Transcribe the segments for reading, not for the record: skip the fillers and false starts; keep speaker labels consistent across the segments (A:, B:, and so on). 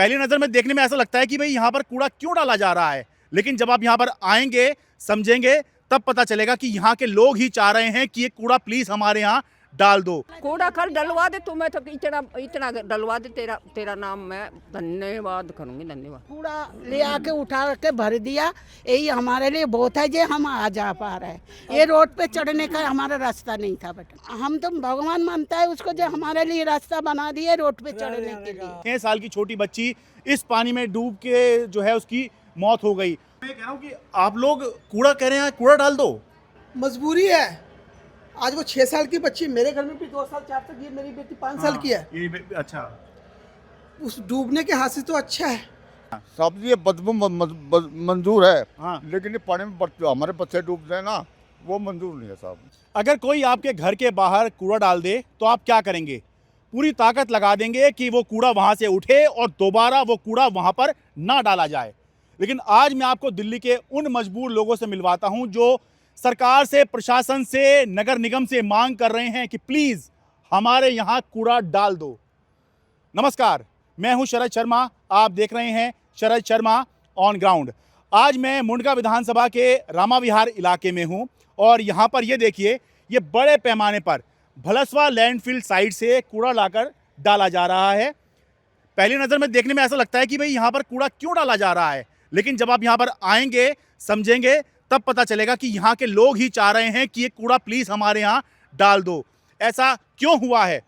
A: पहली नज़र में देखने में ऐसा लगता है कि भाई यहाँ पर कूड़ा क्यों डाला जा रहा है, लेकिन जब आप यहाँ पर आएंगे, समझेंगे, तब पता चलेगा कि यहाँ के लोग ही चाह रहे हैं कि ये कूड़ा प्लीज हमारे यहाँ डाल दो।
B: कूड़ा कल डलवा दे, तुम्हें तो इतना इतना डलवा दे, तेरा नाम मैं धन्यवाद करूंगी, धन्यवाद।
C: कूड़ा ले आके उठा के भर दिया, यही हमारे लिए बहुत है जे हम आ जा पा रहे हैं। ये रोड पे चढ़ने का हमारा रास्ता नहीं था बेटा, हम तो भगवान मानता है उसको जो हमारे लिए रास्ता बना दिए रोड पे चढ़ने के लिए।
A: 6 साल की छोटी बच्ची इस पानी में डूब के जो है उसकी मौत हो गई। मैं कह रहा हूँ कि आप लोग कूड़ा कह रहे हैं, कूड़ा डाल दो,
D: मजबूरी है। आज वो 6 साल की बच्ची, मेरे घर में भी 2 साल 4 साल की, मेरी बेटी 5 साल की है।
A: ये अच्छा,
D: उस डूबने के हाथ से तो अच्छा है।
E: साहब ये बदबू मंजूर है,
A: हाँ।
E: लेकिन ये पानी में हमारे बच्चे डूबते हैं ना, वो मंजूर नहीं है साहब।
A: अगर कोई आपके घर के बाहर कूड़ा डाल दे तो आप क्या करेंगे? पूरी ताकत लगा देंगे कि वो कूड़ा वहां से उठे और दोबारा वो कूड़ा वहां पर ना डाला जाए। लेकिन आज मैं आपको दिल्ली के उन मजबूर लोगों से मिलवाता हूं जो सरकार से, प्रशासन से, नगर निगम से मांग कर रहे हैं कि प्लीज हमारे यहां कूड़ा डाल दो। नमस्कार, मैं हूं शरद शर्मा, आप देख रहे हैं शरद शर्मा ऑन ग्राउंड। आज मैं मुंडका विधानसभा के रामा विहार इलाके में हूं और यहां पर ये देखिए, ये बड़े पैमाने पर भलसवा लैंडफिल साइट से कूड़ा लाकर डाला जा रहा है। पहली नज़र में देखने में ऐसा लगता है कि भाई यहाँ पर कूड़ा क्यों डाला जा रहा है, लेकिन जब आप यहाँ पर आएंगे, समझेंगे, तब पता चलेगा कि यहाँ के लोग ही चाह रहे हैं कि ये कूड़ा प्लीज हमारे यहाँ डाल दो। ऐसा क्यों हुआ है,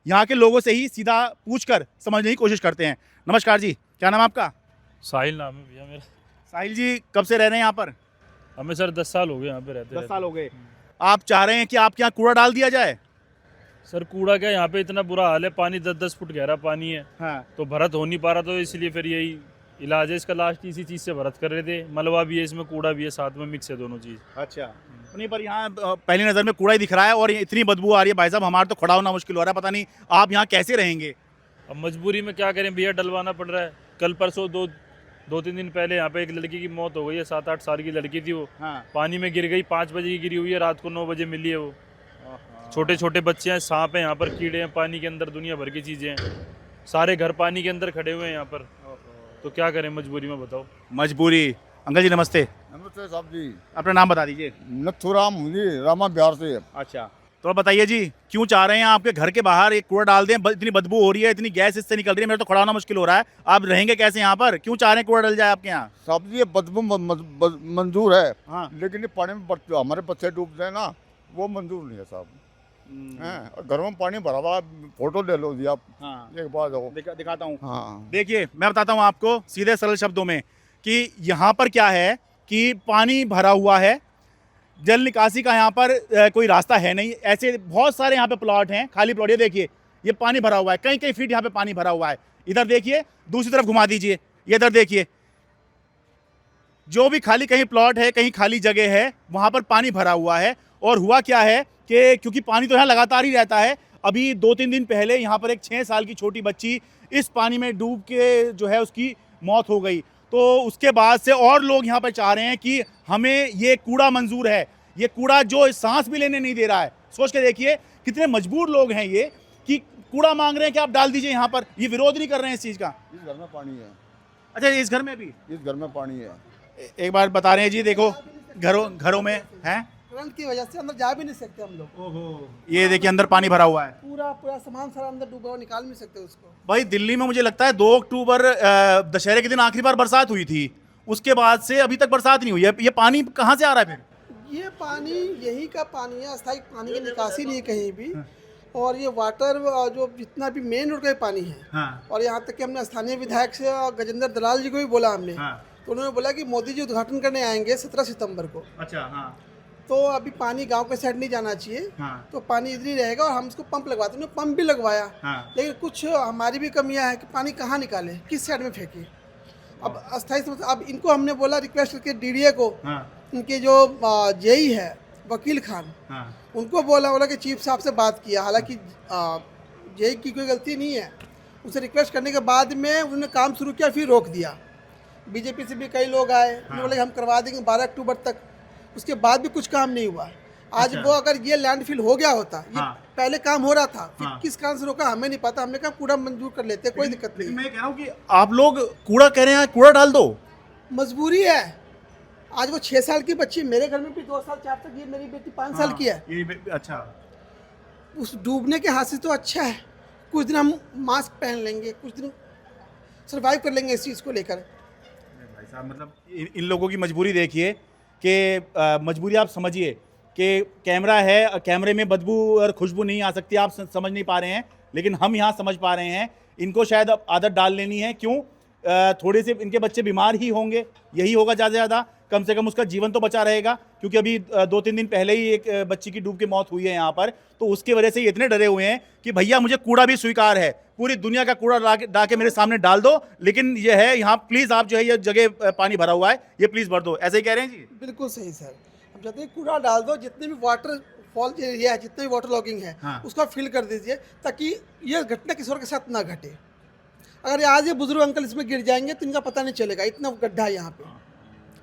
A: यहाँ के लोगों से ही सीधा पूछकर समझने की कोशिश करते हैं। नमस्कार जी, क्या नाम है आपका?
F: साहिल नाम है भैया मेरा।
A: साहिल जी, कब से रह रहे हैं यहाँ पर?
F: हमें सर 10 साल हो गए यहाँ पे रहते।
A: 10 साल हो गए। आप चाह रहे हैं कि आपके यहाँ कूड़ा डाल दिया जाए?
F: सर कूड़ा क्या, यहाँ पे इतना बुरा हाल है, पानी 10-10 फुट गहरा पानी है।
A: हाँ।
F: तो भरत हो नहीं पा रहा, तो इसलिए फिर यही इलाज है इसका। लास्ट इसी चीज़ से भरत कर रहे थे, मलबा भी है इसमें, कूड़ा भी है, साथ में मिक्स है दोनों चीज़।
A: अच्छा, नहीं पर यहाँ पहली नज़र में कूड़ा ही दिख रहा है और इतनी बदबू आ रही है भाई साहब, हमारा तो खड़ा होना मुश्किल हो रहा है। पता नहीं आप यहाँ कैसे रहेंगे?
F: अब मजबूरी में क्या करें भैया, डलवाना पड़ रहा है। कल परसों 2-3 दिन पहले यहाँ पे एक लड़की की मौत हो गई है, 7-8 साल की लड़की थी वो।
A: हाँ।
F: पानी में गिर गई, 5 बजे की गिरी हुई है, रात को 9 बजे मिली है वो। छोटे छोटे बच्चे हैं, सांप है यहाँ पर, कीड़े हैं पानी के अंदर, दुनिया भर की चीज़ें हैं, सारे घर पानी के अंदर खड़े हुए हैं यहाँ पर। तो क्या करें मजबूरी में, बताओ।
A: मजबूरी। अंकल जी नमस्ते,
E: नमस्ते साहब जी।
A: अपना नाम बता दीजिए।
E: नथुराम जी, रामा बिहार से।
A: अच्छा, तो आप बताइए जी, क्यों चाह रहे हैं आपके घर के बाहर एक कूड़ा डाल दें? इतनी बदबू हो रही है, इतनी गैस इससे निकल रही है, मेरा तो खड़ा होना मुश्किल हो रहा है। आप रहेंगे कैसे यहाँ पर? क्यों चाह रहे हैं कूड़ा डल जाए आपके यहाँ?
E: साहब जी ये बदबू मंजूर है,
A: हाँ।
E: लेकिन ये पानी में हमारे बच्चे डूबते हैं ना, वो मंजूर नहीं है साहब। हैं, घर में पानी भरा हुआ, फोटो ले लो जी आप।
A: हाँ।
E: एक बात हो,
A: दिखाता हूँ।
E: हाँ।
A: देखिए, मैं बताता हूँ आपको सीधे सरल शब्दों में कि यहाँ पर क्या है कि पानी भरा हुआ है, जल निकासी का यहाँ पर कोई रास्ता है नहीं। ऐसे बहुत सारे यहाँ पे प्लॉट हैं, खाली प्लॉट। ये देखिए, ये पानी भरा हुआ है, कई कई फीट यहाँ पे पानी भरा हुआ है। इधर देखिए, दूसरी तरफ घुमा दीजिए, ये इधर देखिए, जो भी खाली कहीं प्लॉट है, कहीं खाली जगह है, वहाँ पर पानी भरा हुआ है। और हुआ क्या है कि क्योंकि पानी तो यहाँ लगातार ही रहता है, अभी 2-3 दिन पहले यहाँ पर एक 6 साल की छोटी बच्ची इस पानी में डूब के जो है उसकी मौत हो गई। तो उसके बाद से और लोग यहाँ पर चाह रहे हैं कि हमें ये कूड़ा मंजूर है, ये कूड़ा जो सांस भी लेने नहीं दे रहा है। सोच के देखिए कितने मजबूर लोग हैं ये कि कूड़ा मांग रहे हैं कि आप डाल दीजिए यहाँ पर। ये विरोध नहीं कर रहे हैं इस चीज़ का।
E: इस घर में पानी है।
A: अच्छा, इस घर में भी?
E: इस घर में पानी है।
A: एक बार बता रहे हैं जी, देखो घरों में है,
D: करंट की वजह से अंदर जा भी नहीं सकते हम लोग।
A: ओहो, ये देखिए अंदर पानी भरा हुआ है,
D: पूरा सामान सारा अंदर डूबा हुआ, निकाल नहीं सकते उसको।
A: भाई। दिल्ली में मुझे लगता है 2 अक्टूबर दशहरे के दिन आखिरी बार बरसात हुई थी, उसके बाद से अभी तक बरसात नहीं हुई है। ये पानी कहाँ से आ रहा है फिर?
D: ये पानी यही का पानी है, अस्थायी पानी की निकासी नहीं है कहीं भी। और ये वाटर जो जितना भी मेन रोड का पानी है।
A: हाँ।
D: और यहाँ तक कि हमने स्थानीय विधायक से गजेंद्र दलाल जी को भी बोला हमने।
A: हाँ।
D: तो उन्होंने बोला कि मोदी जी उद्घाटन करने आएंगे 17 सितंबर को।
A: अच्छा, हाँ।
D: तो अभी पानी गांव के साइड नहीं जाना चाहिए।
A: हाँ।
D: तो पानी इधर ही रहेगा और हम इसको पंप लगवाते हैं। पंप भी लगवाया।
A: हाँ।
D: लेकिन कुछ हमारी भी कमियां है कि पानी कहाँ निकाले, किस साइड में फेंके। अब अस्थायी समस्या, अब इनको हमने बोला रिक्वेस्ट करके डीडीए को, इनके जो जेई है वकील खान, उनको बोला कि चीफ साहब से बात किया। हालांकि जेई की कोई गलती नहीं है, उनसे रिक्वेस्ट करने के बाद में उन्होंने काम शुरू किया, फिर रोक दिया। बीजेपी से भी कई लोग आए, उन्होंने बोला कि हम करवा देंगे 12 अक्टूबर तक। उसके बाद भी कुछ काम नहीं हुआ। आज वो अगर ये लैंडफिल हो गया होता, ये
A: हाँ।
D: पहले काम हो रहा था, फिर
A: हाँ।
D: किस कारण से रोका हमें नहीं पता। हमने कहा कूड़ा मंजूर कर लेते, कोई दिक्कत नहीं।
A: मैं कह रहा हूँ कि आप लोग कूड़ा कह रहे हैं, कूड़ा डाल दो।
D: मजबूरी है। आज वो 6 साल की बच्ची, मेरे घर में भी 2 साल 4 तक, ये मेरी बेटी 5 साल की है।
A: अच्छा,
D: उस डूबने के हाथ से तो अच्छा है, कुछ दिन हम मास्क पहन लेंगे, कुछ दिन सर्वाइव कर लेंगे इस चीज़ को लेकर।
A: भाई साहब मतलब इन लोगों की मजबूरी देखिए कि मजबूरी आप समझिए कि कैमरा है, कैमरे में बदबू और खुशबू नहीं आ सकती, आप समझ नहीं पा रहे हैं, लेकिन हम यहाँ समझ पा रहे हैं। इनको शायद अब आदत डाल लेनी है। क्यों? थोड़े से इनके बच्चे बीमार ही होंगे, यही होगा ज़्यादा से ज़्यादा। कम से कम उसका जीवन तो बचा रहेगा, क्योंकि अभी 2-3 दिन पहले ही एक बच्ची की डूब के मौत हुई है यहाँ पर। तो उसके वजह से ये इतने डरे हुए हैं कि भैया मुझे कूड़ा भी स्वीकार है, पूरी दुनिया का कूड़ा ला के मेरे सामने डाल दो, लेकिन ये है यहाँ प्लीज़ आप जो है ये जगह पानी भरा हुआ है, ये प्लीज़ भर दो। ऐसे ही कह रहे हैं जी?
D: बिल्कुल सही सर। हम चाहते हैं कूड़ा डाल दो, जितने भी वाटर फॉल एरिया है, जितने भी वाटर लॉगिंग है,
A: हाँ।
D: उसको फिल कर दीजिए, ताकि ये घटना किसी और के साथ ना घटे। अगर आज ये बुजुर्ग अंकल इसमें गिर जाएंगे तो इनका पता नहीं चलेगा, इतना गड्ढा है यहाँ पे।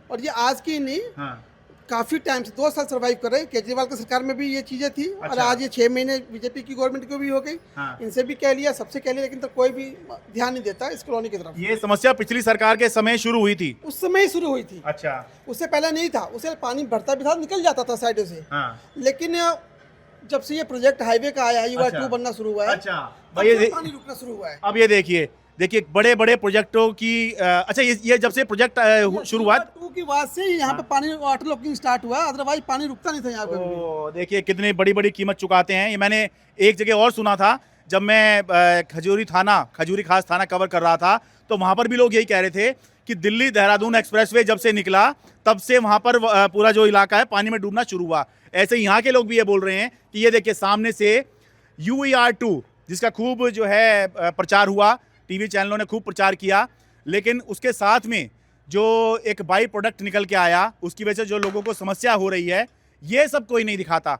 D: और ये आज की नहीं,
A: हाँ।
D: काफ़ी टाइम से 2 साल सर्वाइव कर रहे हैं। केजरीवाल की सरकार में भी ये चीज़ें थी, और
A: अच्छा।
D: आज ये 6 महीने बीजेपी की गवर्नमेंट को भी हो गई।
A: हाँ।
D: इनसे भी कह लिया, सबसे कह लिया, लेकिन तो कोई भी ध्यान नहीं देता इस कॉलोनी की तरफ।
A: ये समस्या पिछली सरकार के समय शुरू हुई थी।
D: उस समय ही शुरू हुई थी,
A: अच्छा।
D: उससे पहले नहीं था। उससे पानी भरता भी था, निकल जाता था साइडों से।
A: हाँ।
D: लेकिन जब से ये प्रोजेक्ट हाईवे का आया है, युवा
A: अच्छा।
D: 2 बनना शुरू हुआ है,
A: अच्छा
D: तब
A: भाई,
D: से पानी रुकना शुरू हुआ है।
A: अब ये देखिए बड़े बड़े प्रोजेक्टों की अच्छा ये जब से प्रोजेक्ट शुरू हुआ
D: 2 की बाद से यहाँ पे पानी वाटर लॉकिंग स्टार्ट हुआ, अदरवाइज पानी रुकता नहीं था यहाँ पे।
A: तो देखिए कितनी बड़ी बड़ी कीमत चुकाते हैं। ये मैंने एक जगह और सुना था, जब मैं खजूरी खास थाना कवर कर रहा था, तो वहाँ पर भी लोग यही कह रहे थे कि दिल्ली देहरादून एक्सप्रेसवे जब से निकला तब से वहाँ पर पूरा जो इलाका है पानी में डूबना शुरू हुआ। ऐसे ही यहाँ के लोग भी ये बोल रहे हैं कि ये देखिए सामने से UER2 जिसका खूब जो है प्रचार हुआ, टीवी चैनलों ने खूब प्रचार किया, लेकिन उसके साथ में जो एक बाई प्रोडक्ट निकल के आया, उसकी वजह से जो लोगों को समस्या हो रही है, ये सब कोई नहीं दिखाता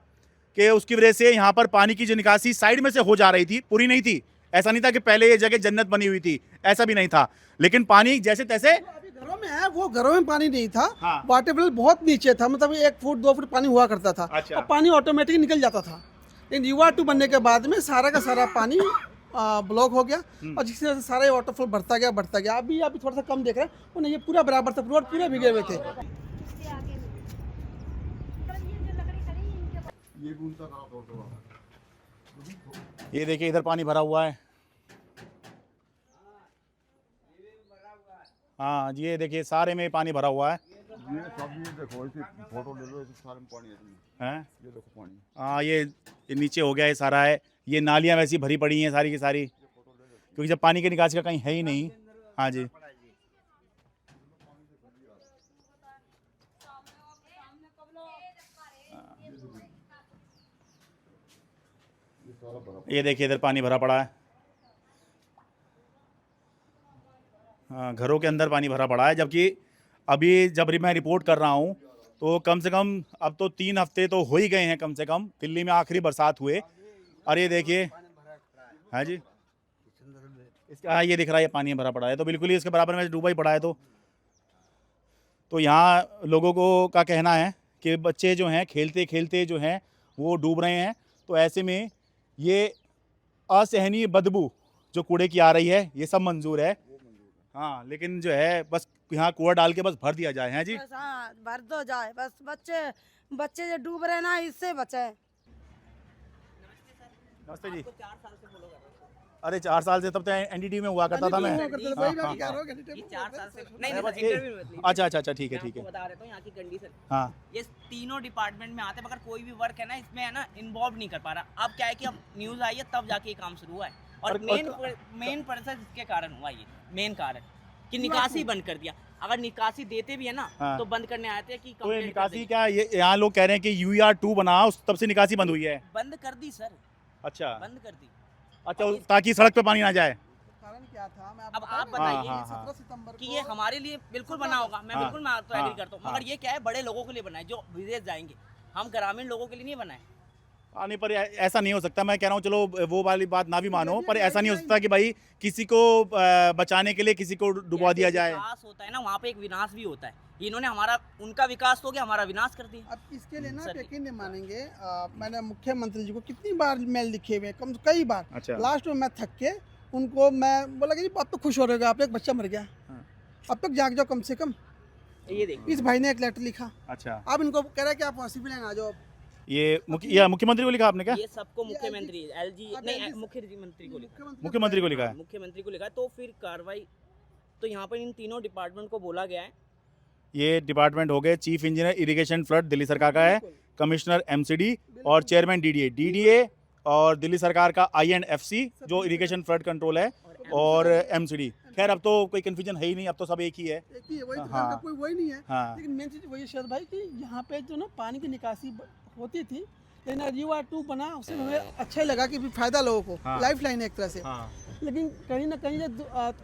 A: कि उसकी वजह से यहाँ पर पानी की जो निकासी साइड में से हो जा रही थी, पूरी नहीं थी। ऐसा नहीं था कि पहले ये जगह जन्नत बनी हुई थी, ऐसा भी नहीं था, लेकिन पानी जैसे तैसे
D: अभी घरों में है, वो घरों में पानी नहीं था।
A: हाँ।
D: वाटर लेवल बहुत नीचे था, मतलब 1 फुट 2 फुट पानी हुआ करता था।
A: अच्छा।
D: और पानी ऑटोमेटिक निकल जाता था। लेकिन युवा 2 बनने के बाद में सारा का सारा पानी ब्लॉक हो गया, और जिसकी वजह से सारा ये वाटरफॉल बढ़ता गया। अभी थोड़ा सा कम देख रहे हैं, वो नहीं, ये पूरा बराबर था, रोड पूरे भीगे हुए थे।
A: ये देखिए इधर पानी भरा हुआ है। हाँ जी, ये देखिए सारे में पानी भरा हुआ है।
E: ये सब ये देखो, इसी फोटो ले लो, इस सारे में पानी है।
A: हैं?
E: ये देखो पानी।
A: हाँ ये नीचे हो गया, ये सारा है। ये नालियाँ वैसी भरी पड़ी हैं सारी की सारी, क्योंकि जब पानी की निकासी का कहीं है ही नहीं। हाँ जी, ये देखिए इधर पानी भरा पड़ा है। हाँ, घरों के अंदर पानी भरा पड़ा है, जबकि अभी जब मैं रिपोर्ट कर रहा हूँ तो कम से कम अब तो 3 हफ्ते तो हो ही गए हैं कम से कम, दिल्ली में आखिरी बरसात हुए। और ये देखिए, हाँ जी, इसका हाँ ये दिख रहा है, ये पानी भरा पड़ा है, तो बिल्कुल ही इसके बराबर में डूबा ही पड़ा है। तो यहाँ लोगों को का कहना है कि बच्चे जो हैं खेलते खेलते जो हैं वो डूब रहे हैं। तो ऐसे में ये असहनीय बदबू जो कूड़े की आ रही है, ये सब मंजूर है। हाँ, लेकिन जो है बस यहाँ कूड़ा डाल के बस भर दिया जाए। हैं जी,
G: बस हाँ, भर दो जाए, बस बच्चे जो डूब रहे ना, इससे बचाए।
A: नमस्ते जी। अरे 4 साल से, तब तो एनडीटी में हुआ करता था मैं।
D: हुआ करता था, वही मैं कह रहा हूँ, कैंडिडेट में
H: 4 साल से
A: मैं
H: नहीं
A: बस
H: नहीं,
A: ये-
H: इंटरव्यू में
A: अच्छा ठीक है
H: मैं
A: ठीक है।
H: आपको बता रहा हूँ यहाँ की कंडीशन।
A: हाँ
H: ये तीनों डिपार्टमेंट में आते हैं, मगर कोई भी वर्क है ना इसमें है ना इन्वॉल्व नहीं कर पा रहा। अब क्या है कि अब न्यूज़ आई है तब जाके ये काम शुरू हुआ है, और
A: और-
H: मेन पर्पस इसके कारण हुआ, ये मेन कारण कि निकासी बंद कर दिया। अगर निकासी देते भी है ना
A: हाँ।
H: तो बंद करने आए थे कि
A: तो ये
H: कंप्लेंट कर
A: निकासी
H: देंगे।
A: क्या, ये यहाँ लोग कह रहे हैं कि UER2 बना, उस तब से निकासी बंद हुई है।
H: बंद कर दी सर,
A: अच्छा
H: बंद कर दी।
A: अच्छा, ताकि सड़क पे पानी ना जाए।
D: कारण क्या था, मैं
H: अब
D: आपको
H: आप
D: बता रहा हूँ।
H: बताइए
A: हाँ, हाँ,
D: 17 सितंबर
H: कि
D: को
H: ये हमारे लिए बिल्कुल बना होगा, मैं
A: हाँ,
H: बिल्कुल मैं तो
A: हाँ,
H: एग्री करता हूँ,
A: हाँ।
H: मगर ये क्या है बड़े लोगों के लिए बना है जो विदेश जाएंगे, हम ग्रामीण लोगों के लिए नहीं बना है।
A: हाँ नहीं, पर ऐसा नहीं हो सकता। मैं कह रहा हूँ चलो वो वाली बात ना भी मानो, पर ऐसा नहीं हो सकता कि भाई किसी को बचाने के लिए किसी को डुबा दिया जाए।
H: विकास होता है ना, वहाँ पे एक विनाश भी होता है। इन्होंने हमारा, उनका विकास हो गया, हमारा विनाश कर दिया।
D: अब इसके लिए ना
H: सर,
D: यकीन नहीं मानेंगे, मैंने मुख्यमंत्री जी को कितनी बार मेल लिखे हुए, कई बार।
A: अच्छा।
D: लास्ट में मैं थक के उनको मैं बोला कि जी आप तो खुश हो रहे हो, आप एक बच्चा मर गया, अब तक जाग जाओ कम से कम।
H: ये देखिए,
D: इस भाई ने एक लेटर लिखा,
A: अच्छा,
D: अब इनको कह रहा है कि आप वहाँ सिविल लाइन आ जाओ।
A: ये मुख्यमंत्री को लिखा आपने क्या?
H: ये सबको मुख्यमंत्री एलजी
D: अब
H: नहीं,
D: LG
H: मुख्यमंत्री को लिखा,
A: मुख्यमंत्री को लिखा है।
H: मुख्यमंत्री को लिखा है। तो फिर कार्रवाई, तो यहाँ पर इन तीनों डिपार्टमेंट को बोला गया है।
A: ये डिपार्टमेंट हो गए, chief engineer irrigation flood Delhi सरकार का है, कमिश्नर एमसीडी और चेयरमैन डीडीए और दिल्ली सरकार का INFC जो इरिगेशन फ्लड कंट्रोल है, और एमसीडी। खैर अब तो कोई कंफ्यूजन है ही नहीं, अब तो सब एक ही है।
D: एक ही है, वही तो
A: हाँ।
D: का कोई वही नहीं है।
A: हाँ।
D: लेकिन मेन चीज वही शरद भाई कि यहाँ पे जो ना पानी की निकासी होती थी, लेकिन UR2 बना, उससे हमें अच्छा ही लगा कि भी फायदा लोगों को,
A: हाँ।
D: लाइफ लाइन है एक तरह से।
A: हाँ।
D: लेकिन कहीं ना कहीं ये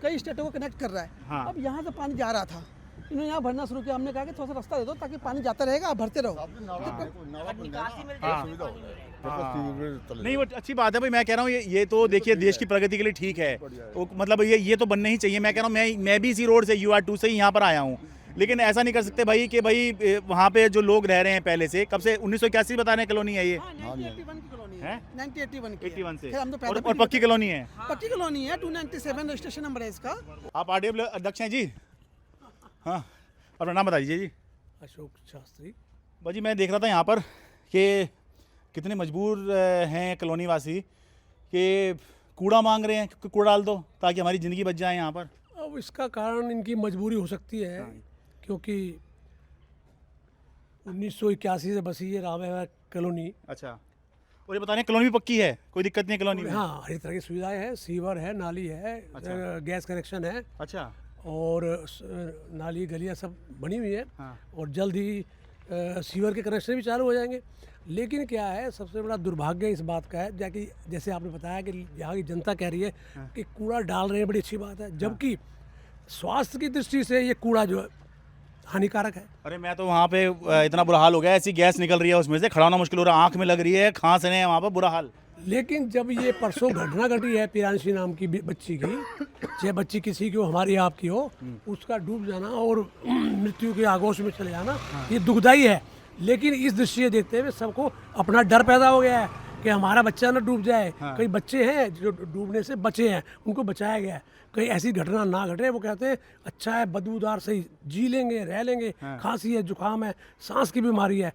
D: कई स्टेटों को कनेक्ट कर रहा है।
A: हाँ।
D: अब यहाँ से पानी जा रहा था, इन्होंने यहाँ भरना शुरू किया, हमने कहा कि थोड़ा सा रास्ता दे दो ताकि पानी जाता रहेगा, आप भरते रहो।
H: अगर निकासी मिल
A: हाँ।
H: जाए तो पानी मिल जाएगा।
A: नहीं वो अच्छी बात है भाई, मैं कह रहा हूँ ये तो देखिए देश की प्रगति के लिए ठीक है, वो मतलब ये तो बनना ही चाहिए। मैं कह रहा हूँ मैं भी इसी रोड से UR2 से ही यहाँ पर आया हूँ, लेकिन ऐसा नहीं कर सकते भाई कि भाई वहाँ पे जो लोग रह रहे हैं पहले से, कब से 1981 बता रहे हैं कॉलोनी है ये,
D: 1981 की कॉलोनी है, 1981 की है।
A: 81 से,
D: खैर, हम तो पैदा
A: और पक्की कॉलोनी है।
D: पक्की कॉलोनी है, 297 रजिस्ट्रेशन नंबर है इसका।
A: आप RDF अध्यक्ष हैं जी? हाँ, अपना नाम बता दीजिए जी।
I: अशोक शास्त्री।
A: भाजी मैं देख रहा था यहाँ पर कि कितने मजबूर हैं कॉलोनी वासी कि कूड़ा मांग रहे हैं कि कूड़ा डाल दो ताकि हमारी ज़िंदगी बच जाए यहाँ पर।
I: अब इसका कारण इनकी मजबूरी हो सकती है, क्योंकि 1981 से बसी है रामविहार कॉलोनी।
A: अच्छा, और ये बता रहे हैं कॉलोनी भी पक्की है, कोई दिक्कत नहीं है कॉलोनी में?
I: हाँ, हर तरह की सुविधाएं हैं, सीवर है, नाली है, गैस कनेक्शन है,
A: अच्छा,
I: और नाली गलियां सब बनी हुई है,
A: हाँ।
I: और जल्द ही सीवर के कनेक्शन भी चालू हो जाएंगे। लेकिन क्या है, सबसे बड़ा दुर्भाग्य इस बात का है, जाकि जैसे आपने बताया कि यहाँ की जनता कह रही है कि कूड़ा डाल रहे हैं, बड़ी अच्छी बात है, जबकि स्वास्थ्य की दृष्टि से ये कूड़ा जो है हानिकारक है।
A: अरे मैं तो वहाँ पे इतना बुरा हाल हो गया, ऐसी गैस निकल रही है उसमें से, खड़ा होना मुश्किल हो रहा है, आँख में लग रही है, खांस रहे हैं वहाँ पर, बुरा हाल।
I: लेकिन जब ये परसों घटना घटी है पिरांशी नाम की बच्ची की, चाहे बच्ची किसी की हो, हमारी आपकी हो, उसका डूब जाना और मृत्यु के आगोश में चले जाना, ये दुखदाई है। लेकिन इस दृष्टि देखते हुए सबको अपना डर पैदा हो गया है कि हमारा बच्चा ना डूब जाए। कई बच्चे हैं जो डूबने से बचे हैं, उनको बचाया गया है। कहीं ऐसी घटना ना घटे, वो कहते हैं अच्छा है, बदबूदार सही जी लेंगे, रह लेंगे, खांसी है, जुकाम है, सांस की बीमारी है,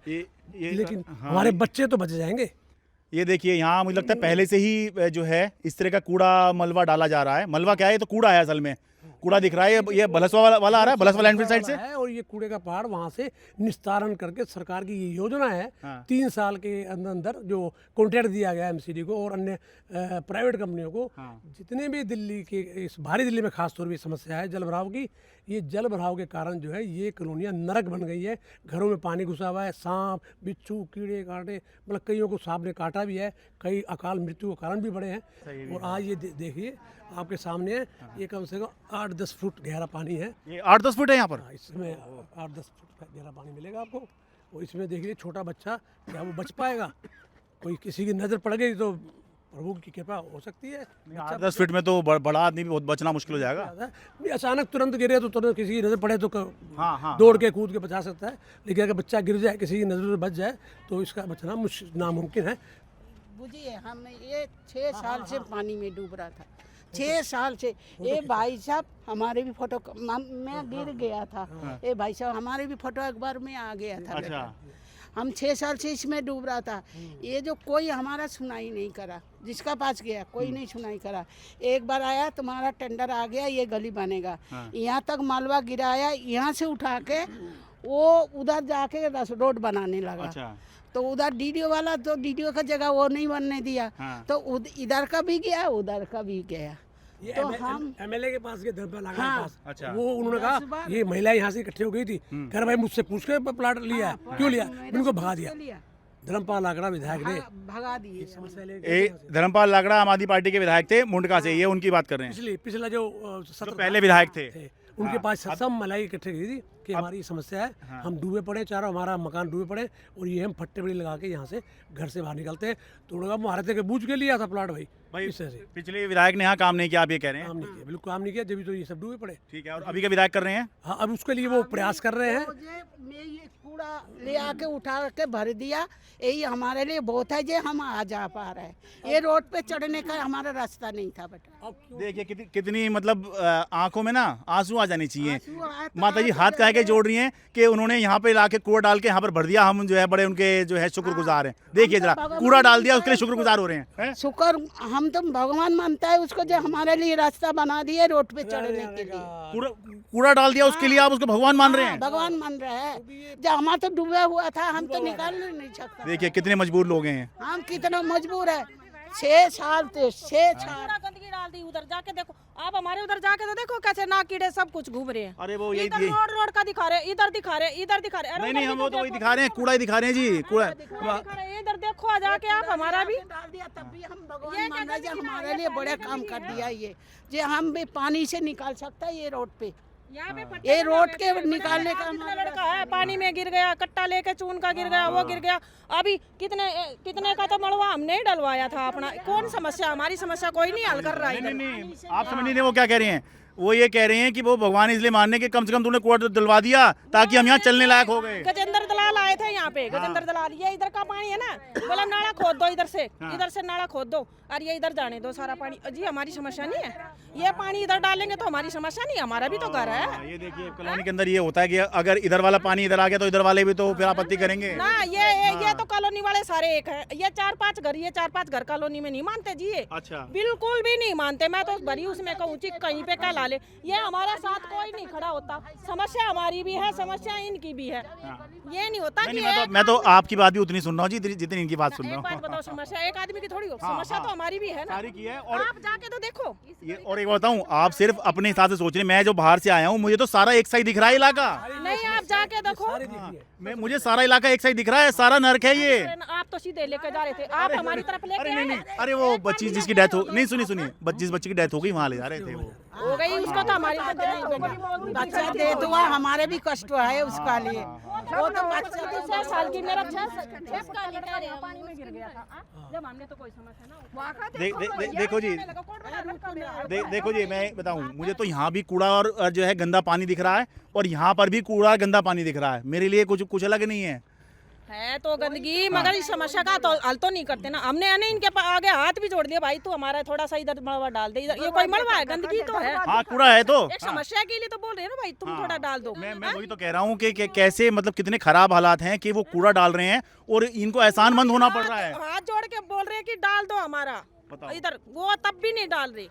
I: लेकिन हमारे बच्चे तो बच जाएंगे।
A: ये देखिए यहाँ मुझे लगता है पहले से ही जो है इस तरह का कूड़ा मलबा डाला जा रहा है। मलबा क्या है, ये तो कूड़ा है असल में, कूड़ा दिख रहा है, ये भलसवा वाला आ रहा है, भलसवा लैंडफिल साइड से
I: है, और ये कूड़े का पहाड़ वहाँ से निस्तारण करके सरकार की ये योजना है। 3 साल के अंदर अंदर जो कॉन्ट्रैक्ट दिया गया एमसीडी को और अन्य प्राइवेट कंपनियों को, जितने भी दिल्ली के, इस भारी दिल्ली में खास तौर पर समस्या है जल भराव की, ये जल भराव के कारण जो है ये कॉलोनियाँ नरक बन गई है। घरों में पानी घुसा हुआ है, सांप बिच्छू कीड़े कांटे, मतलब कईयों को सांप ने काटा भी है, कई अकाल मृत्यु के कारण भी बढ़े हैं। और आज ये देखिए आपके सामने है, ये कम से कम 8-10 फुट गहरा पानी है।
A: ये 8-10 फुट है यहाँ पर?
I: इसमें 8-10 फुट गहरा पानी मिलेगा आपको। और इसमें देखिए छोटा बच्चा, क्या वो बच पाएगा? कोई किसी की नज़र पड़ गई तो प्रभु की कृपा हो सकती है।
A: 8-10 फीट में तो बड़ा आदमी भी बहुत बचना मुश्किल हो जाएगा।
I: अचानक तुरंत गिरे तो तुरंत किसी की नज़र पड़े तो
A: हाँ,
I: दौड़ के कूद के बचा सकता है, लेकिन अगर बच्चा गिर जाए, किसी की नज़र से बच जाए, तो इसका बचना नामुमकिन है।
C: बुझिए हम ये 6 साल से पानी में डूब रहा था, 6 साल से। ये भाई साहब हमारे भी फोटो, मैं गिर गया था, ये भाई साहब हमारे भी फोटो अखबार में आ गया था।
A: अच्छा,
C: हम 6 साल से इसमें डूब रहा था। ये जो कोई हमारा सुनाई नहीं करा, जिसका पास गया कोई नहीं सुनाई करा। एक बार आया तुम्हारा टेंडर आ गया, ये गली बनेगा, यहाँ तक मालवा गिराया, यहाँ से उठा के वो उधर जाके रोड बनाने लगा।
A: अच्छा,
C: तो उधर डीडीओ वाला, तो डीडीओ का जगह वो नहीं बनने दिया, तो इधर का भी गया, उधर का भी गया।
I: ये
C: तो हम
I: एमएलए के पास गए, धर्मपाल लागड़ा
C: हाँ,
I: के पास।
A: अच्छा।
I: वो उन्होंने कहा ये महिला यहाँ से इकट्ठी हो गई थी, कह रहा भाई मुझसे पूछ के प्लाट लिया, क्यों लिया? उनको भगा दिया धर्मपाल लागड़ा विधायक ने,
C: भगा दिए।
A: धर्मपाल लागड़ा आम आदमी पार्टी के विधायक थे मुंडका से, ये उनकी बात कर रहे हैं।
I: पिछला जो
A: जो पहले विधायक थे,
I: उनके पास सब मलाई इकट्ठे की थी कि हमारी समस्या है, हम डूबे पड़े, चारों हमारा मकान डूबे पड़े और ये हम फट्टे बड़ी लगा के यहाँ से घर से बाहर निकलते हैं। थोड़ा महाराज के बूझ के लिया था प्लाट भाई इस तरह से।
A: पिछले विधायक ने यहाँ काम नहीं किया, आप ये कह रहे हैं?
I: काम नहीं किया, बिल्कुल काम नहीं किया, जब तो ये सब डूबे पड़े।
A: ठीक है, और अभी का विधायक कर रहे हैं?
I: हाँ, अब उसके लिए वो प्रयास कर रहे हैं।
C: मैं ये कूड़ा ले आके उठा के भर दिया, यही हमारे लिए बहुत है, जो हम आ जा पा रहे हैं। ये रोड पे चढ़ने का हमारा रास्ता नहीं था बेटा।
A: देखिए कितनी मतलब आंखों में ना आंसू आ जाने चाहिए। माता जी हाथ कह के जोड़ रही हैं कि उन्होंने यहाँ पे लाके कूड़ा डाल के यहाँ पर भर दिया, हम जो है बड़े उनके जो है शुक्रगुजार हैं। देखिए जरा, कूड़ा डाल दिया उसके लिए शुक्रगुजार हो रहे हैं।
C: शुक्र, हम तो भगवान मानता है उसको, जो हमारे लिए रास्ता बना दिया रोड पे चढ़ने के लिए।
A: कूड़ा डाल दिया उसके लिए आप उसको भगवान मान रहे हैं?
C: भगवान मान रहे हैं, जो हमारा तो डूबा हुआ था, हम तो निकाल नहीं सकते।
A: देखिए कितने मजबूर लोग हैं।
C: हम कितना मजबूर है, 6 साल से 6 साल
G: गंदगी डाल दी उधर जाके देखो, आप हमारे उधर जाके तो देखो कैसे ना कीड़े सब कुछ घूम रहे हैं।
A: अरे वो ये
G: इधर रोड का दिखा रहे, इधर दिखा रहे, इधर दिखा रहे।
A: नहीं हम वो तो वही दिखा रहे हैं, कूड़ा ही दिखा रहे हैं जी, कूड़ा।
G: इधर देखो जाके आप, हमारा भी
C: डाल दिया, तब भी हम भगवान मान रहे हैं, जो हमारे लिए बड़ा काम कर दिया ये, जो हम भी पानी से निकाल सकता है ये रोड पे। ये रोड के निकालने का
G: लड़का है, पानी में गिर गया, कट्टा लेके चून का गिर गया, वो गिर गया। अभी कितने का तो मड़वा हमने ही डलवाया था अपना। कौन समस्या, हमारी समस्या कोई नहीं हल कर रहा है।
A: नहीं आप समझ नहीं रहे वो क्या कह रहे हैं। वो ये कह रहे हैं कि वो भगवान इसलिए मानने के कम से कम तुमने कूड़ा दिलवा दिया ताकि हम यहाँ चलने लायक हो गए।
G: गजेंद्र दलाल आए थे यहाँ पे, गजेंद्र दलाल, ये इधर का पानी है ना, बोला नाला खोद दो इधर से नाला खोद दो और ये इधर जाने दो सारा पानी। जी हमारी समस्या नहीं है, ये पानी इधर डालेंगे तो हमारी समस्या नहीं, हमारा भी तो घर है।
A: ये देखिए कॉलोनी के अंदर ये होता है कि अगर इधर वाला पानी इधर आ गया तो इधर वाले भी तो फिर आपत्ति करेंगे
G: ना। ये तो कॉलोनी वाले सारे एक है, ये 4-5 घर कॉलोनी में नहीं मानते जी, ये
A: अच्छा
G: बिल्कुल भी नहीं मानते। मैं तो बड़ी उसमें कहूँ कहीं पे क्या ला ले, ये हमारा साथ कोई नहीं खड़ा होता। समस्या हमारी भी है, समस्या इनकी भी है। ये नहीं होता कि
A: मैं तो आपकी बात भी उतनी सुन रहा हूँ जी जितनी इनकी बात सुन रहा
G: एक बात
A: हूँ।
G: बताओ, समस्या एक आदमी की थोड़ी हो, समस्या तो हमारी भी है ना,
A: सारी की है। और
G: आप जाके तो देखो।
A: ये और एक बात बताऊँ, आप सिर्फ अपने हिसाब से सोच रहे हैं। मैं जो बाहर से आया हूँ मुझे तो सारा एक साइड दिख रहा है इलाका।
G: नहीं आप जाके देखो,
A: मुझे सारा इलाका एक साइड दिख रहा है, सारा नर्क है ये।
G: आप तो सीधे लेके जा रहे थे, आप हमारी तरफ लेके आए।
A: नहीं अरे वो बच्ची जिसकी डेथ हो, नहीं सुनिए जिस बच्ची की डेथ हो गई वहाँ ले जा रहे थे वो।
G: हो गई, उसको तो हमारी
C: बच्चा दे दो, हमारे भी कष्ट है उसका लिए। वो तो बच्चा
G: 6 साल की, मेरा 6 पानी में गिर गया था, जब हमने तो कोई समस्या ना।
A: देखो जी देखो जी मैं बताऊं, मुझे तो यहाँ भी कूड़ा और जो है गंदा पानी दिख रहा है और यहाँ पर भी कूड़ा गंदा पानी दिख रहा है। मेरे लिए कुछ अलग नहीं है
G: तो गंदगी, मगर इस समस्या का तो हल तो नहीं करते ना। हमने इनके आगे हाथ भी जोड़ दिया, भाई तू हमारा थोड़ा सा इधर मलबा डाल दे, इधर ये कोई मलबा है, गंदगी तो है।
A: हाँ कूड़ा है तो
G: एक समस्या के लिए तो बोल रहे हैं ना भाई, तुम थोड़ा डाल दो।
A: मैं वही तो कह रहा हूँ कि कैसे मतलब कितने खराब हालात हैं कि वो कूड़ा डाल रहे हैं और इनको एहसानमंद होना पड़ रहा है।
G: हाथ जोड़ के बोल रहे हैं कि डाल दो हमारा इधर, वो तब भी नहीं डाल रहे।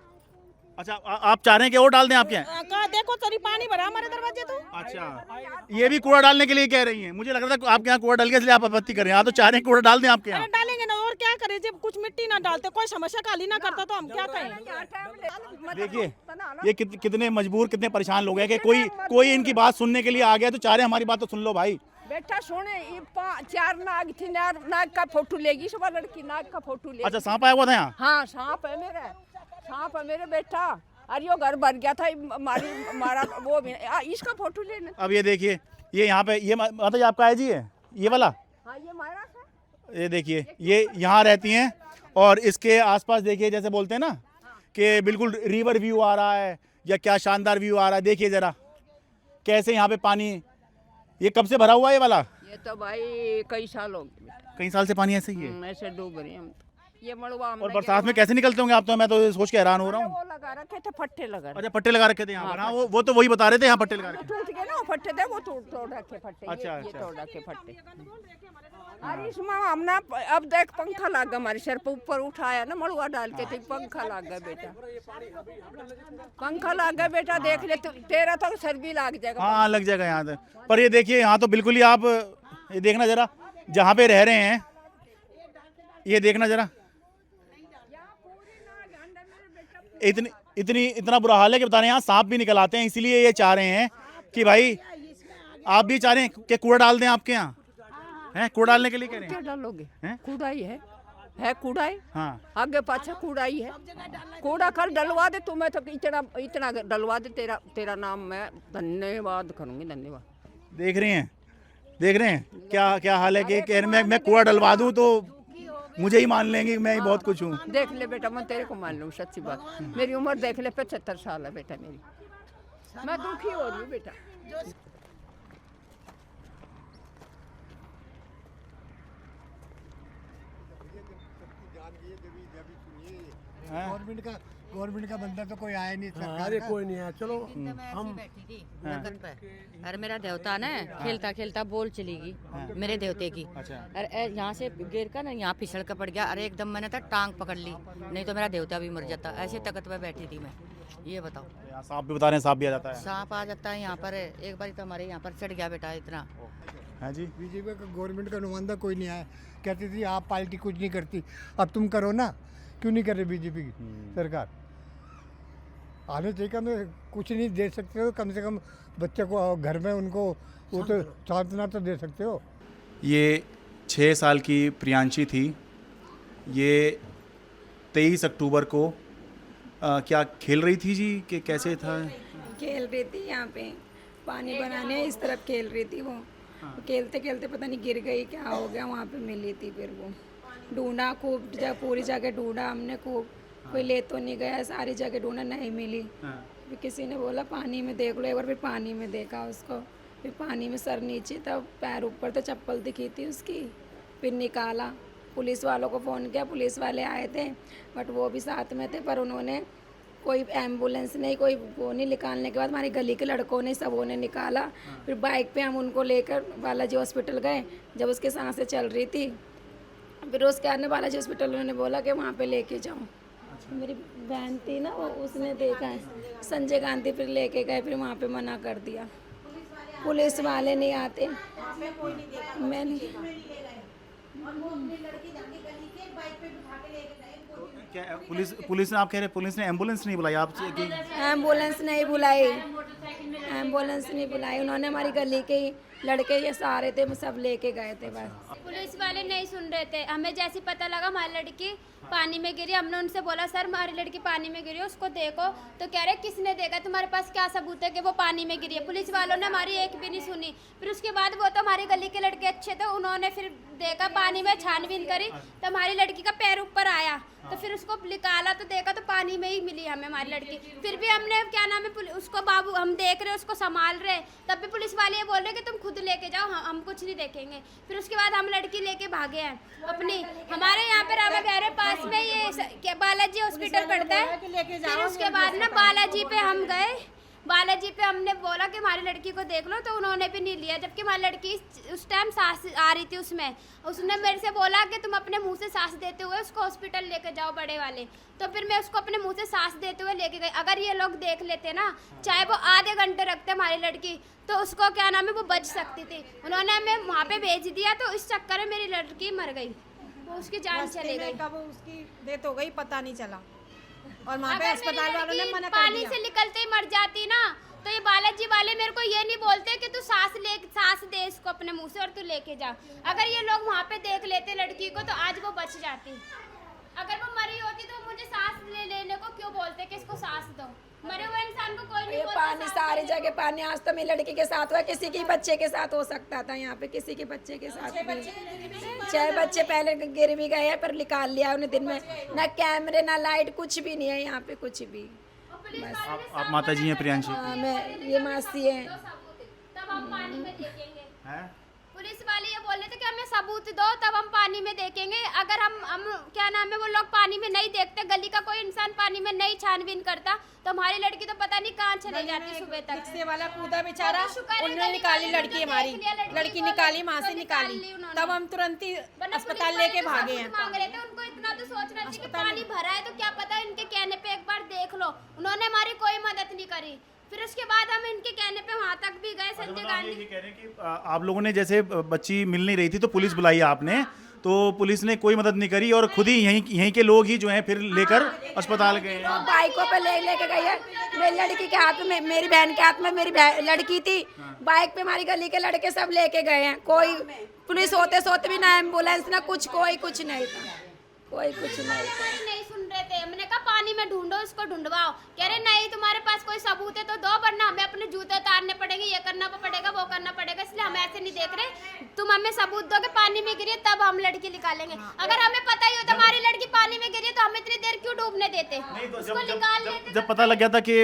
A: अच्छा आप चाह रहे हैं कि और डाल दें आपके यहाँ?
G: देखो तरी पानी भरा हमारे दरवाजे तो।
A: अच्छा ये भी कूड़ा डालने के लिए कह रही हैं? मुझे लग रहा था आपके यहाँ कूड़ा डाल के इसलिए आप आपत्ति कर रहे हैं। आप तो चाह रहे हैं कूड़ा डाल दें आपके यहाँ?
G: डालेंगे ना, और क्या करें, जब कुछ मिट्टी ना डालते, कोई समस्या का हल ही ना करता तो हम क्या कहें।
A: देखिए ये कितने मजबूर कितने परेशान लोग हैं कि कोई इनकी बात सुनने के लिए आ गया तो चाह रहे हैं हमारी बात तो सुन लो भाई।
B: बेटा सोने 4 नाग थी, नाग का फोटो लेगी, सुबह लड़की नाग का फोटो लेगी।
A: अच्छा सांप आया हुआ था यहाँ?
B: हाँ सांप है मेरे बेटा, अरे यो घर भर गया था मारा वो भी। इसका फोटो लेना।
A: अब ये देखिए ये यहाँ पे ये माता जी आपका है जी ये वाला?
B: हाँ ये मारा था।
A: ये देखिए ये यहाँ रहती हैं और इसके आसपास देखिए जैसे बोलते हैं ना कि बिल्कुल रिवर व्यू आ रहा है या क्या शानदार व्यू आ रहा है। देखिए जरा कैसे यहाँ पे पानी, ये कब से भरा हुआ है ये वाला?
B: ये तो भाई कई साल हो गए,
A: कई साल से पानी ऐसे ही है?
B: ऐसे डूब रहे हम। ये मड़वा
A: और बरसात में कैसे निकलते होंगे आप? तो मैं तो सोच के हैरान हो रहा हूँ।
B: वो लगा रखे थे, फट्टे लगा रखे।
A: अच्छा पट्टे लगा रखे थे यहाँ पर? हाँ वो तो वही बता रहे थे यहाँ पट्टे लगा रखे।
B: टूट गए ना वो फट्टे थे, वो तोड़ रखे फट्टे।
A: अच्छा,
B: ये
A: अच्छा।
B: तोड़ रखे फट्टे। अरे इसमें हमने अब देख पंखा लग गया हमारे सर पे, ऊपर उठाया ना मड़ुआ डाल के, तो पंखा लग गया बेटा, पंखा लग गया बेटा। देख ले तेरा तो सर भी लग जाएगा।
A: हाँ लग जाएगा यहाँ पर। ये देखिए यहाँ तो बिल्कुल ही आप ये देखना जरा, जहाँ पे रह रहे हैं ये देखना जरा, इतना बुरा हाल है कि बता रहे हैं यहाँ सांप भी निकल आते हैं। इसीलिए ये चाह रहे हैं कि भाई आप भी चाह रहे हैं कि कूड़ा डाल दें आपके यहाँ हैं? कूड़ा डालने के लिए कह रहे हैं?
B: क्या डालोगे? कूड़ा ही है कूड़ा है।
A: हाँ
B: आगे पाछा कूड़ा ही है। कूड़ा कल डलवा दे, तुम्हें तो इतना डलवा दे, तेरा नाम मैं धन्यवाद करूंगी, धन्यवाद।
A: देख रहे हैं क्या क्या हाल है कि कह रहे मैं कूड़ा डलवा दूं तो मुझे ही मान लेंगे कि मैं ही बहुत कुछ हूँ।
B: देख ले बेटा, मैं तेरे को मान लूँ, सच्ची बात। मेरी उम्र देख ले, 75 साल है बेटा मेरी। मैं दुखी हो रही हूँ बेटा।
J: गवर्नमेंट का बंदा तो कोई आया नहीं।
I: अरे कोई नहीं आया, चलो
K: हम बैठी थी नंगन पे। अरे मेरा देवता ना खेलता खेलता बोल चलेगी मेरे देवते की। अरे यहाँ से गिर कर ना यहाँ फिसल कर पड़ गया। अरे एकदम मैंने तो टांग पकड़ ली, नहीं तो मेरा देवता भी मर जाता। ऐसे तकत पे बैठी थी मैं, ये बताओ।
A: सांप भी बता रहे हैं, सांप भी आ जाता है।
K: सांप आ जाता है यहाँ पर। एक बार तो हमारे यहाँ पर चढ़ गया बेटा इतना।
A: हाँ जी,
J: बीजेपी का गवर्नमेंट का नुमाइंदा कोई नहीं आया। कहती थी आप पार्टी कुछ नहीं करती, अब तुम करो ना। क्यों नहीं कर रहे बीजेपी की सरकार? आने चाहिए तो कुछ नहीं दे सकते हो, कम से कम बच्चे को घर में उनको वो तो सांत्वना तो दे सकते हो।
A: ये 6 साल की प्रियांशी थी। ये 23 अक्टूबर को क्या खेल रही थी जी कि कैसे था?
L: खेल रही थी यहाँ पे, पानी बनाने इस तरफ खेल रही थी वो। खेलते खेलते पता नहीं गिर गई, क्या हो गया, वहाँ पे मिली थी। फिर वो ढूंढा खूब, पूरी जगह ढूंढा हमने खूब, कोई ले तो नहीं गया। सारी जगह ढूंढा, नहीं मिली। फिर किसी ने बोला पानी में देख लो एक बार। फिर पानी में देखा उसको, फिर पानी में सर नीचे था, पैर ऊपर था, चप्पल दिखी थी उसकी। फिर निकाला, पुलिस वालों को फ़ोन किया, पुलिस वाले आए थे बट वो भी साथ में थे, पर उन्होंने कोई एम्बुलेंस नहीं, कोई वो नहीं। निकालने के बाद हमारी गली के लड़कों ने सबों ने निकाला। फिर बाइक पे हम उनको लेकर बालाजी हॉस्पिटल गए। जब उसके सांसें चल रही थी, फिर उसके बाद बालाजी हॉस्पिटल उन्होंने बोला कि वहाँ पे लेके जाओ। मेरी बहन थी ना, वो उसने देखा है, संजय गांधी। फिर लेके गए, फिर वहाँ पे मना कर दिया। पुलिस वाले नहीं आते। मैंने
A: पुलिस ने, आप कह रहे पुलिस ने एम्बुलेंस नहीं बुलाई? आप
L: एम्बुलेंस नहीं बुलाई, एम्बुलेंस नहीं बुलाई। उन्होंने हमारी गली के लड़के ये सारे थे, सब लेके गए थे बस।
M: पुलिस वाले नहीं सुन रहे थे। हमें जैसे पता लगा हमारी लड़की पानी में गिरी, हमने उनसे बोला सर हमारी लड़की पानी में गिरी, उसको देखो। तो कह रहे किसने देखा, तुम्हारे पास क्या सबूत है कि वो पानी में गिरी है? पुलिस वालों ने हमारी एक भी नहीं सुनी। फिर उसके बाद वो तो हमारी गली के लड़के अच्छे थे, उन्होंने फिर देखा पानी में, छानबीन करी तो हमारी लड़की का पैर ऊपर आया। तो फिर उसको निकाला तो देखा तो पानी में ही मिली हमें हमारी लड़की। फिर भी हमने क्या नाम है उसको, बाबू हम देख रहे उसको संभाल रहे, तब भी पुलिस वाले ये बोल रहे कि तुम खुद लेके जाओ, हम कुछ नहीं देखेंगे। फिर उसके बाद हम लड़की लेके भागे हैं अपनी। हमारे यहाँ पे रामा बिहारी पास में ये बालाजी हॉस्पिटल पड़ता है। फिर उसके बाद ना बालाजी पे हम गए, बालाजी पे हमने बोला कि हमारी लड़की को देख लो, तो उन्होंने भी नहीं लिया। जबकि हमारी लड़की उस टाइम सांस आ रही थी उसमें। उसने मेरे से बोला कि तुम अपने मुंह से सांस देते हुए उसको हॉस्पिटल लेके जाओ बड़े वाले। तो फिर मैं उसको अपने मुंह से सांस देते हुए लेके गई। अगर ये लोग देख लेते ना, चाहे वो आधे घंटे रखते हमारी लड़की, तो उसको क्या नाम है वो बच सकती थी। उन्होंने हमें वहाँ पे भेज दिया, तो इस चक्कर में मेरी लड़की मर गई, वो उसकी जान चली गई।
G: कब उसकी डेथ हो गई पता नहीं चला, और वहाँ पे अस्पताल वालों ने मना कर दिया।
M: पानी से निकलते ही मर जाती ना, तो ये बालाजी वाले मेरे को ये नहीं बोलते कि तू सांस दे इसको अपने मुंह से और तू लेके जा। अगर ये लोग वहाँ पे देख लेते लड़की को, तो आज वो बच जाती। अगर वो मरी होती तो मुझे सांस लेने को क्यों बोलते कि इसको सांस दो? मरे हुए इंसान को कोई नहीं बोलता।
L: पानी सारी जगह पानी। आज तो मेरी लड़की के साथ हुआ, किसी के बच्चे के साथ हो सकता था। यहाँ पे किसी के बच्चे के साथ भी 6 बच्चे पहले गिर भी गए हैं, पर निकाल लिया उन्हें दिन में। ना कैमरे ना लाइट, कुछ भी नहीं है यहाँ पे, कुछ भी।
A: आप माता जी हैं प्रियांशी?
L: हाँ, मैं ये मासी है।
M: तब हम पानी में देखेंगे। पुलिस वाले ये बोल रहे थे कि हमें सबूत दो, तब हम पानी में देखेंगे। अगर हम क्या नाम है वो लोग पानी में नहीं देखते, गली का कोई इंसान पानी में नहीं छानबीन करता, तो हमारी लड़की तो पता नहीं कहाँ चले जाती सुबह तक।
G: रिक्शे वाला कूदा बेचारा, उन्होंने निकाली लड़की, हमारी लड़की निकाली, वहाँ से निकाली, तब हम तुरंत ही अस्पताल लेके भागे हैं।
M: मांग रहे थे, उनको इतना तो सोचना चाहिए कि पानी भरा है तो क्या पता इनके कहने पे एक बार देख लो। उन्होंने हमारी कोई मदद नहीं करी। फिर उसके बाद हम इनके कहने पे वहाँ तक भी गए। संजय गांधी
A: ये कह रहे हैं कि आप लोगों ने जैसे बच्ची मिल नहीं रही थी तो पुलिस बुलाई आपने, तो पुलिस ने कोई मदद नहीं करी और खुद ही यहीं के लोग ही जो हैं फिर लेकर अस्पताल गए।
L: बाइकों पे लेके गई है। मेरी लड़की के हाथ में, मेरी बहन के हाथ में मेरी लड़की थी। बाइक पे हमारी गली के लड़के सब लेके गए हैं। कोई पुलिस होते सोते भी ना एम्बुलेंस ना कुछ, कोई कुछ नहीं था, कोई कुछ नहीं था।
M: नहीं सुन रहे थे। हमने कहा पानी में ढूंढो, उसको ढूंढवाओ। कह रहे नहीं तुम्हारे पास कोई सबूत है तो दो, वरना हमें अपने जूते उतारने पड़ेंगे, ये ये करना पड़ेगा, वो करना पड़ेगा, इसलिए हम ऐसे नहीं देख रहे। तुम हमें सबूत दो कि पानी में गिरी तब हम लड़की निकालेंगे। अगर हमें पता ही होता हमारी लड़की पानी में गिरी तो हम इतनी देर क्यों डूबने देते? उसको निकाल लेते।
A: जब पता लग गया था कि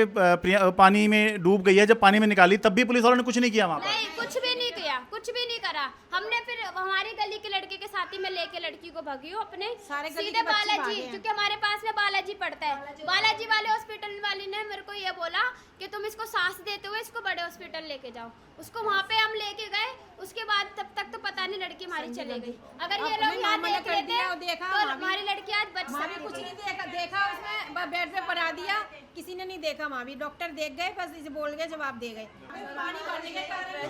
A: पानी में डूब गई है, जब पानी में निकाली तब भी पुलिस वालों ने कुछ नहीं किया वहाँ पर?
M: नहीं, कुछ भी नहीं किया, कुछ भी नहीं करा। हमने फिर हमारी गली के लड़के के साथी में लेके लड़की को भगी हूँ अपने सीधे बालाजी, क्योंकि हमारे पास में बालाजी पड़ता है। बालाजी वाले हॉस्पिटल वाली ने मेरे को ये बोला कि तुम इसको सांस देते हुए इसको बड़े हॉस्पिटल लेके जाओ। उसको वहाँ पे हम लेके गए, उसके बाद तब तक तो पता नहीं लड़की हमारी चले गई। अगर ये लोग यहाँ देख लेते तो हमारी लड़की आज बच सकती
G: कुछ नहीं देखा उसमें बेड पे पड़ा दिया, किसी ने नहीं देखा। वहाँ भी डॉक्टर देख गए, बस इसे बोल गए, जवाब दे गए।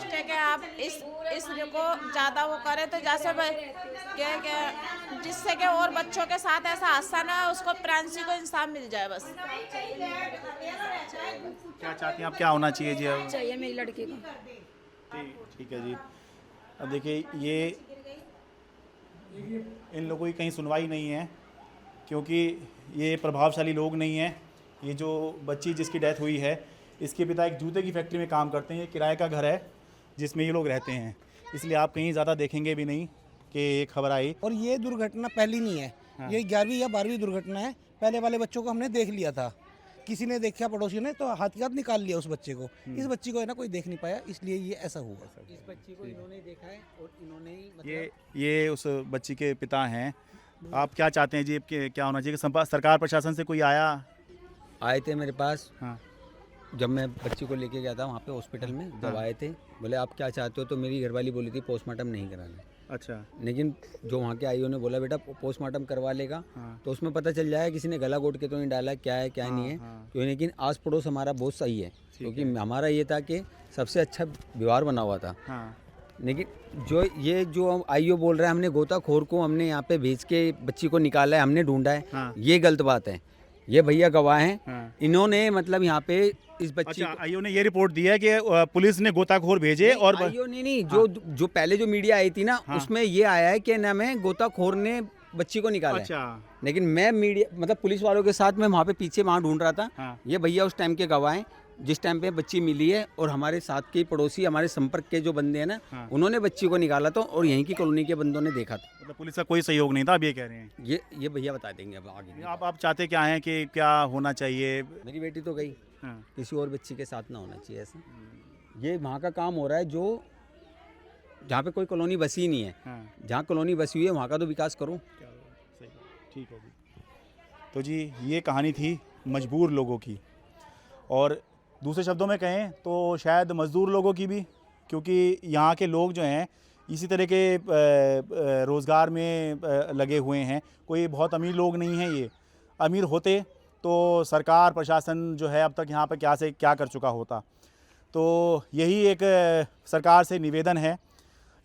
N: है कि आप इस को ज़्यादा वो करें तो जैसे जिससे कि और बच्चों के साथ ऐसा हादसा ना हो, उसको प्रांसी को इंसाफ मिल जाए बस।
A: क्या चाहती हैं आप, क्या होना चाहिए जी? अब
L: चाहिए मेरी लड़की को।
A: ठीक है जी। अब देखिए, ये इन लोगों की कहीं सुनवाई नहीं है, क्योंकि ये प्रभावशाली लोग नहीं हैं। ये जो बच्ची जिसकी डेथ हुई है, इसके पिता एक जूते की फैक्ट्री में काम करते हैं। ये किराए का घर है जिसमें ये लोग रहते हैं, इसलिए आप कहीं ज़्यादा देखेंगे भी नहीं कि ये खबर आई।
O: और ये दुर्घटना पहली नहीं है, ये 11वीं या 12वीं दुर्घटना है। पहले वाले बच्चों को हमने देख लिया था, किसी ने देखा पड़ोसी ने तो हाथ के हाथ निकाल लिया उस बच्चे को। इस बच्ची को है ना कोई देख नहीं पाया, इसलिए ये ऐसा हुआ।
P: इस बच्ची को इन्होंने देखा है और इन्होंने ही मतलब
A: ये उस बच्ची के पिता हैं। आप क्या चाहते हैं जी, क्या होना चाहिए? सरकार प्रशासन से कोई
P: आए थे मेरे पास?
A: हाँ।
P: जब मैं बच्ची को लेके गया था वहाँ पे हॉस्पिटल में, जब आए थे बोले आप क्या चाहते हो, तो मेरी घरवाली बोली थी पोस्टमार्टम नहीं कराना।
A: अच्छा।
P: लेकिन जो वहाँ के आईओ ने बोला बेटा पोस्टमार्टम करवा लेगा, तो उसमें पता चल जाएगा किसी ने गला घोट के तो नहीं डाला, क्या है क्या नहीं है। तो लेकिन आस पड़ोस हमारा बहुत सही है, क्योंकि हमारा ये था कि सबसे अच्छा व्यवहार बना हुआ था। लेकिन जो आईओ बोल रहा है हमने गोताखोर को हमने यहाँ पे भेज के बच्ची को निकाला है, हमने ढूंढा है, ये गलत बात है। ये भैया गवाह हैं, इन्होंने मतलब यहाँ पे इस बच्ची
A: आईओ ने ये रिपोर्ट दी है कि पुलिस ने गोताखोर भेजे। और
P: आईओ ने नहीं, जो पहले जो मीडिया आई थी ना, उसमें ये आया है कि ना मैं गोताखोर ने बच्ची को निकाला है। लेकिन मैं मीडिया मतलब पुलिस वालों के साथ मैं वहाँ पे पीछे वहाँ ढूंढ रहा था। ये भैया उस टाइम के गवाह हैं, जिस टाइम पे बच्ची मिली है। और हमारे साथ के पड़ोसी, हमारे संपर्क के जो बंदे हैं ना, उन्होंने बच्ची को निकाला था और यहीं की कॉलोनी के बंदों ने देखा था।
A: मतलब पुलिस का कोई सहयोग नहीं था, आप ये कह रहे हैं?
P: ये भैया बता देंगे अब आगे।
A: आप चाहते क्या हैं कि क्या होना चाहिए?
P: मेरी बेटी तो गई, किसी और बच्ची के साथ ना होना चाहिए ऐसा। ये वहाँ का काम हो रहा है जो जहाँ पे कोई कॉलोनी बसी नहीं है। जहाँ कॉलोनी बसी हुई है वहाँ का तो विकास करो।
A: ठीक है जी। तो जी, ये कहानी थी मजबूर लोगों की, और दूसरे शब्दों में कहें तो शायद मज़दूर लोगों की भी, क्योंकि यहाँ के लोग जो हैं इसी तरह के रोज़गार में लगे हुए हैं। कोई बहुत अमीर लोग नहीं हैं। ये अमीर होते तो सरकार प्रशासन जो है अब तक यहाँ पर क्या कर चुका होता। तो यही एक सरकार से निवेदन है,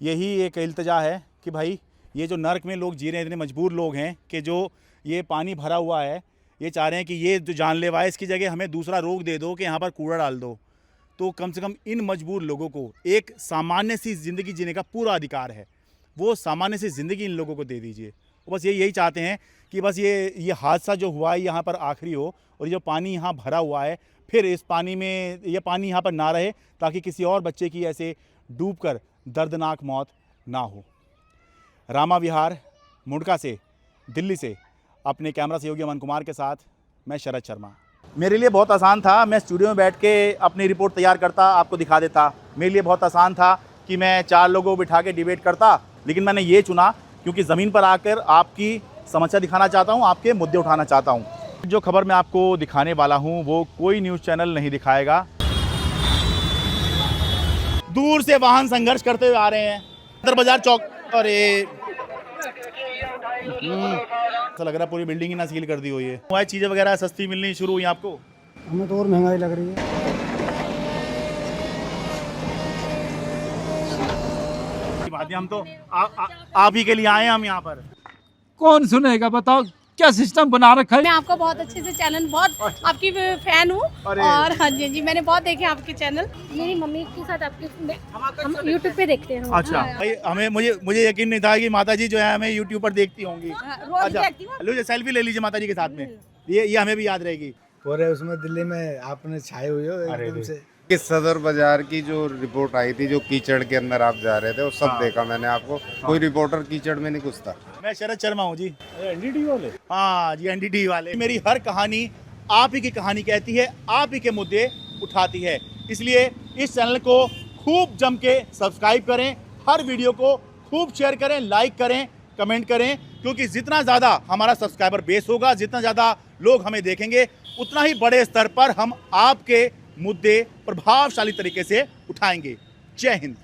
A: यही एक इल्तिजा है कि भाई ये जो नर्क में लोग जी रहे हैं, इतने मजबूर लोग हैं कि जो ये पानी भरा हुआ है, ये चाह रहे हैं कि ये जो जानलेवा है इसकी जगह हमें दूसरा रोक दे दो कि यहाँ पर कूड़ा डाल दो। तो कम से कम इन मजबूर लोगों को एक सामान्य सी ज़िंदगी जीने का पूरा अधिकार है, वो सामान्य सी ज़िंदगी इन लोगों को दे दीजिए। वो बस यही चाहते हैं कि बस ये हादसा जो हुआ है यहाँ पर आखिरी हो, और ये जो पानी यहाँ भरा हुआ है फिर इस पानी में ये पानी यहाँ पर ना रहे, ताकि किसी और बच्चे की ऐसे डूबकर दर्दनाक मौत ना हो। रामा विहार, मुंडका से, दिल्ली से अपने कैमरा सहयोगी अमन कुमार के साथ मैं शरद शर्मा। मेरे लिए बहुत आसान था, मैं स्टूडियो में बैठ के अपनी रिपोर्ट तैयार करता, आपको दिखा देता। मेरे लिए बहुत आसान था कि मैं 4 लोगों को बिठा के डिबेट करता, लेकिन मैंने ये चुना क्योंकि ज़मीन पर आकर आपकी समस्या दिखाना चाहता हूँ, आपके मुद्दे उठाना चाहता हूँ। जो खबर मैं आपको दिखाने वाला हूँ वो कोई न्यूज़ चैनल नहीं दिखाएगा। दूर से वाहन संघर्ष करते हुए आ रहे हैं, सदर बाजार चौक। अरे ऐसा लग रहा है पूरी बिल्डिंग ही ना सील कर दी हुई है। चीज़ें वगैरह सस्ती मिलनी शुरू हुई आपको?
J: हमें तो और महंगाई लग रही है।
A: हम तो आप ही के लिए आए हैं हम यहाँ पर।
Q: कौन सुनेगा बताओ, क्या सिस्टम बना रखा है।
R: मैं आपका बहुत अच्छे से चैनल, बहुत आपकी फैन हूँ, और हाँ जी मैंने बहुत देखे आपके चैनल। मेरी मम्मी के साथ आपके हम यूट्यूब पे देखते हैं।
A: अच्छा भाई, मुझे यकीन नहीं था कि माता जी जो है हमें यूट्यूब पर देखती होंगी। अच्छा लो, सेल्फी ले लीजिए माता जी के साथ में, ये हमें भी याद रहेगी।
S: पूरे उसमें दिल्ली में आपने छाए हुए हो एकदम से। इस सदर बाजार की जो रिपोर्ट आई थी, जो कीचड़ के अंदर आप जा रहे थे, वो सब देखा मैंने आपको। कोई रिपोर्टर कीचड़ में नहीं घुसता।
A: मैं शरद शर्मा हूँ जी, एनडीटी वाले। हाँ जी, एनडीटी वाले। मेरी हर कहानी आप ही की कहानी कहती है, आप ही के मुद्दे उठाती है। इसलिए इस चैनल को खूब जम के सब्सक्राइब करें, हर वीडियो को खूब शेयर करें, लाइक करें, कमेंट करें, क्योंकि जितना ज़्यादा हमारा सब्सक्राइबर बेस होगा, जितना ज़्यादा लोग हमें देखेंगे, उतना ही बड़े स्तर पर हम आपके मुद्दे प्रभावशाली तरीके से उठाएंगे। जय हिंद।